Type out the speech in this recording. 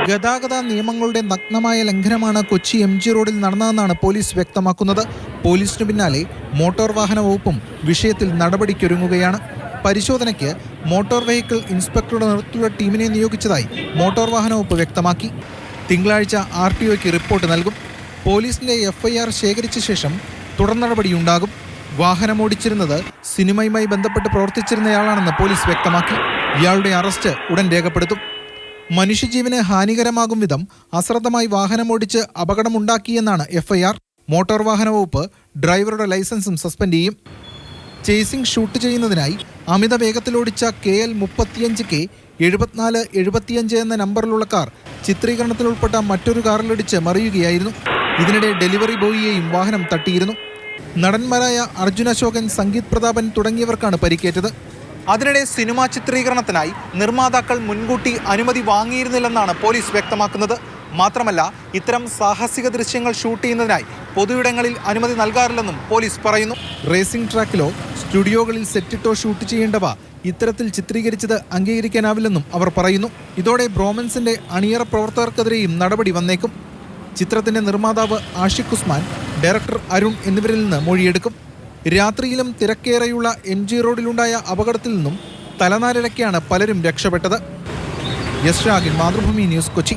ഗതാഗത നിയമങ്ങളുടെ നഗ്നമായ ലംഘനമാണ് കൊച്ചി MG റോഡിൽ നടന്നതെന്നാണ് പോലീസ് വ്യക്തമാക്കുന്നത്. പോലീസിനു പിന്നാലെ മോട്ടോർ വാഹന വകുപ്പും വിഷയത്തിൽ നടപടിക്കൊരുങ്ങുകയാണ്. പരിശോധനയ്ക്ക് മോട്ടോർ വെഹിക്കിൾ ഇൻസ്പെക്ടറുടെ നേതൃത്വത്തിലുള്ള ടീമിനെ നിയോഗിച്ചതായി മോട്ടോർ വാഹന വകുപ്പ് വ്യക്തമാക്കി. തിങ്കളാഴ്ച RTOയ്ക്ക് റിപ്പോർട്ട് നൽകും. പോലീസിന്റെ FIR ശേഖരിച്ച ശേഷം തുടർ നടപടിയുണ്ടാകും. വാഹനമോടിച്ചിരുന്നത് സിനിമയുമായി ബന്ധപ്പെട്ട് പ്രവർത്തിച്ചിരുന്നയാളാണെന്ന് പോലീസ് വ്യക്തമാക്കി. ഇയാളുടെ അറസ്റ്റ് ഉടൻ രേഖപ്പെടുത്തും. മനുഷ്യജീവന് ഹാനികരമാകും വിധം അശ്രദ്ധമായി വാഹനമോടിച്ച് അപകടമുണ്ടാക്കിയെന്നാണ് FIR. മോട്ടോർ വാഹന വകുപ്പ് ഡ്രൈവറുടെ ലൈസൻസും സസ്പെൻഡ് ചെയ്യും. ചേസിംഗ് ഷൂട്ട് ചെയ്യുന്നതിനായി അമിത വേഗത്തിലോടിച്ച KL 35K 7475 എന്ന നമ്പറിലുള്ള കാർ ചിത്രീകരണത്തിൽ ഉൾപ്പെട്ട മറ്റൊരു കാറിലിടിച്ച് മറിയുകയായിരുന്നു. ഇതിനിടെ ഡെലിവറി ബോയിയെയും വാഹനം തട്ടിയിരുന്നു. നടന്മാരായ അർജുൻ അശോകൻ, സംഗീത് പ്രതാപൻ തുടങ്ങിയവർക്കാണ് പരിക്കേറ്റത്. അതിനിടെ സിനിമാ ചിത്രീകരണത്തിനായി നിർമ്മാതാക്കൾ മുൻകൂട്ടി അനുമതി വാങ്ങിയിരുന്നില്ലെന്നാണ് പോലീസ് വ്യക്തമാക്കുന്നത്. മാത്രമല്ല, ഇത്തരം സാഹസിക ദൃശ്യങ്ങൾ ഷൂട്ട് ചെയ്യുന്നതിനായി പൊതുയിടങ്ങളിൽ അനുമതി നൽകാറില്ലെന്നും പോലീസ് പറയുന്നു. റേസിംഗ് ട്രാക്കിലോ സ്റ്റുഡിയോകളിൽ സെറ്റിട്ടോ ഷൂട്ട് ചെയ്യേണ്ടവ ഇത്തരത്തിൽ ചിത്രീകരിച്ചത് അംഗീകരിക്കാനാവില്ലെന്നും അവർ പറയുന്നു. ഇതോടെ ബ്രോമൻസിന്റെ അണിയറ പ്രവർത്തകർക്കെതിരെയും നടപടി വന്നേക്കും. ചിത്രത്തിന്റെ നിർമ്മാതാവ് ആഷിഖ് ഉസ്മാൻ, ഡയറക്ടർ അരുൺ എന്നിവരിൽ നിന്ന് മൊഴിയെടുക്കും. രാത്രിയിലും തിരക്കേറെയുള്ള MG റോഡിലുണ്ടായ അപകടത്തിൽ നിന്നും തലനാരിഴയ്ക്കാണ് പലരും രക്ഷപ്പെട്ടത്. യശ് രാഗിൻ, മാതൃഭൂമി ന്യൂസ്, കൊച്ചി.